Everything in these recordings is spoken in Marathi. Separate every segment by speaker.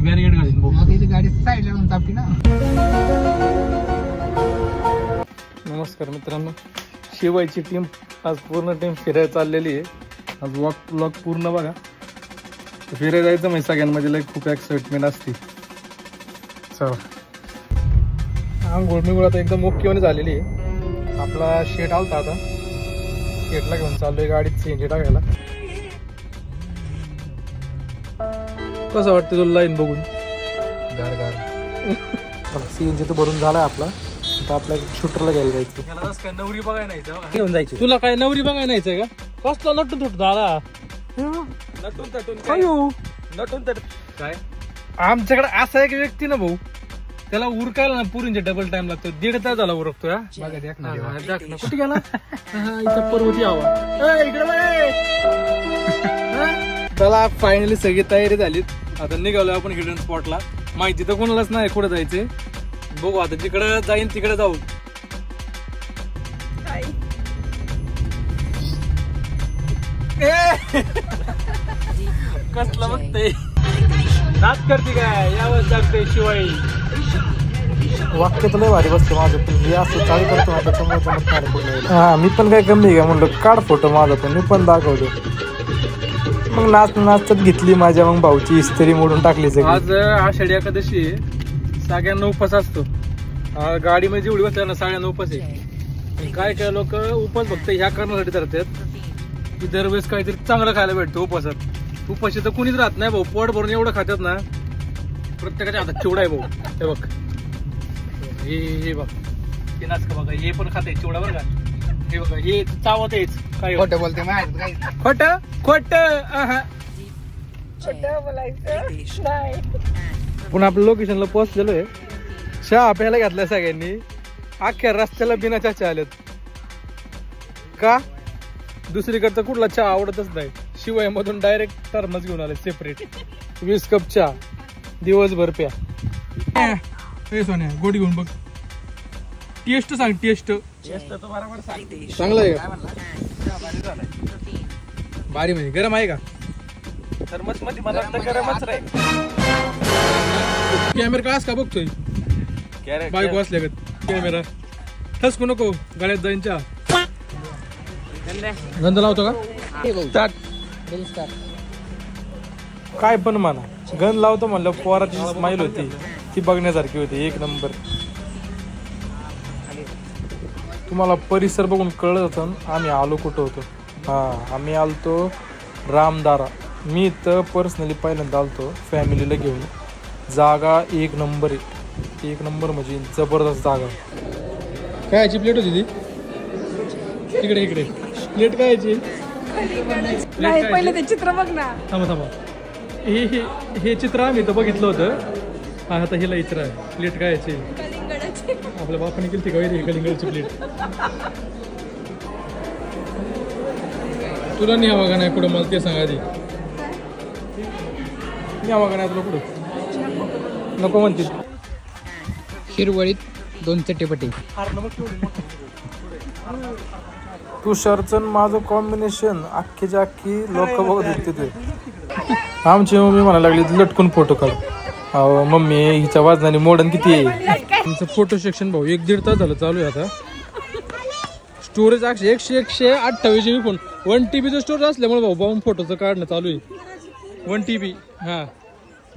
Speaker 1: मी बॅरिकेड घालीन भाऊ.
Speaker 2: मग इथे गाडी साईड लावून तापली ना.
Speaker 1: नमस्कार मित्रांनो, शिवायची टीम आज पूर्ण टीम फिरायला चाललेली आहे. आज ब्लॉग पूर्ण बघा. फिरायला जायचं म्हणजे सगळ्यांमध्ये लई खूप एक्साइटमेंट असते. चला आंघोळ मिळून आता एकदम मुख्यवानी झालेली आहे. आपला शेट आलता आता, शेटला घेऊन चाललोय गाडीत सीएनजी टाकायला. कसं वाटतं तुला लाईन बघून?
Speaker 2: गार गार.
Speaker 1: सीएनजी तर भरून झालाय आपला. आता आपल्या शूटरला घ्यायला जायचं. काय नवरी बघायला नाही घेऊन जायची. तुला काय नवरी बघायला नाहीचंय का? कसला नटून थोडं झाला नटून तर काय. आमच्याकडे असा एक व्यक्ती ना भाऊ, त्याला उरकायला ना पुरींचे डबल टाइम लागतो. 1.5 तास झाला उरकतोय. कुठे गेला? पर्वती आवा इकडे. त्याला फायनली सगळी तयारी झाली. आता निघालोय आपण हिडन स्पॉटला. माहिती तर कोणालाच नाही कुठे जायचंय. बघू आता जिकडे जाईन तिकडे जाऊ. कसला बघते नाच करते काय यावर जागते शिवाई. वाक्य तर लय भारी बसते माझं. पण हे असं चालू करतो ना त्याच्यामुळे हा मी पण काय कमी का म्हणलं काढ फोटो माझा पण मी पण दाखवतो. मग नाचत घेतली माझ्या मग भाऊची इस्त्री मोडून टाकली. आज आषाढी एकादशी आहे. सगळ्यांना उपास असतो. गाडीमध्ये जेवढी बसल्या ना सगळ्यांना उपास आहे. काय काय लोक उपास फक्त ह्या कारणासाठी धरतात की दरवेळेस काहीतरी चांगलं खायला भेटतं उपासात. उपाशी तर कुणीच राहत नाही भाऊ. पोट भरून एवढं खातात ना. प्रत्येकाच्या हातात चिवडा आहे भाऊ. हे बघ हे बघ हे नाचका बघा. हे पण खाते चिवडा बरं का. हे बघा हे चावत आहेच. काय
Speaker 2: खोटं बोलते
Speaker 1: खोट खोट पुन्हा आपल्या लोकेशनला पोहोचलेलो आहे. चहा प्यायला घातलाय सगळ्यांनी. अख्ख्या रस्त्याला बिना चहा आलेत. का दुसरीकडचा कुठला चहा आवडतच नाही. शिवाय मधून डायरेक्ट थर्मस घेऊन आले सेपरेट. 20 कप चहा दिवसभर प्या. सोन्या गोडी घेऊन बघ. टेस्ट सांग. टेस्ट चांगला आहे का? भारी म्हणजे गरम आहे का? थर्मस मध्ये मला गरमच राहील. कॅमेरा का असं का बघतोय बाईक वाचल्या कॅमेरा. ठसकू नको गळ्यात जाईन चहा. गंध लावतो का? काय पण म्हणा गंध लावतो म्हणलं. पोराची स्माईल होती ती बघण्यासारखी होती. एक नंबर. तुम्हाला परिसर बघून कळलं होतं आम्ही आलो कुठं होतो. हा आम्ही आलतो रामदारा. मी तर पर्सनली पहिल्यांदा आलतो फॅमिलीला घेऊन. जागा एक नंबर आहे. एक नंबर म्हणजे जबरदस्त जागा. काय याची प्लेट होती ती? इकडे इकडे प्लेट काय याची?
Speaker 3: नाही पहिले ते चित्र बघ ना.
Speaker 1: थांबा हे चित्र आम्ही तर बघितलं होतं. आता हिला इतर आहे. प्लेट काय याची? आपल्या बापाने केली ती काय कलिंगडची प्लेट. तुला नाही हवा का नाही पुढं मला ते सांगा आधी. नाही हवा का नाही तुला पुढं? नको म्हणते.
Speaker 2: हिरवळीत 2 चटेपटे.
Speaker 1: तुषारचं माझं कॉम्बिनेशन अख्खीच्या अख्खी लोक बघत होते तिथे. आमची मम्मी म्हणायला लागली लटकून फोटो काढ. अहो मम्मी हिच्या वाजनाने मॉडर्न किती आहे. तुमचं फोटो सेक्शन भाऊ 1-1.5 तास झालं चालू आहे. आता storage 128 GB phone 1 TB storage असल्यामुळे भाऊ पाहून फोटोचं काढणं चालू आहे. 1 TB हा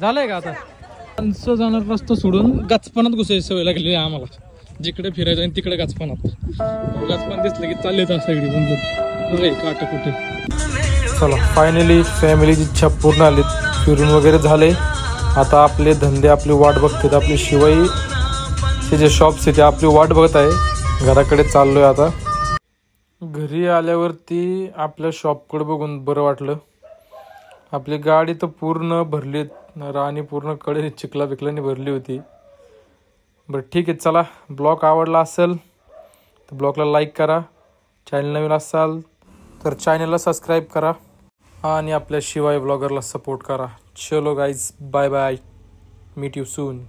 Speaker 1: झालंय का? आता जाणार रस्ता सोडून गचपणात घुसायची सवय लागली आहे आम्हाला. जिकडे फिरायचं आणि तिकडे गचपणात. गचपण दिसलं की चालले सगळी काट कुठे. चला फायनली फॅमिलीची इच्छा पूर्ण आली. फिरून वगैरे झाले. आता आपले धंदे आपली वाट बघतात. आपली शिवाई हे जे शॉप्स आहे ते आपली वाट बघत आहे. घराकडे चाललोय आता. घरी आल्यावरती आपल्या शॉपकडे बघून बरं वाटलं. आपली गाडी तर पूर्ण भरली. राणी पूर्ण कडे चिखला बिकलाने भरली होती. बरं ठीक आहे. चला ब्लॉग आवडला असेल तर ब्लॉगला लाईक करा. चॅनल नवीन असाल तर चॅनलला सबस्क्राईब करा. आणि आपल्या शिवाय ब्लॉगरला सपोर्ट करा. चलो guys bye bye. Meet you soon.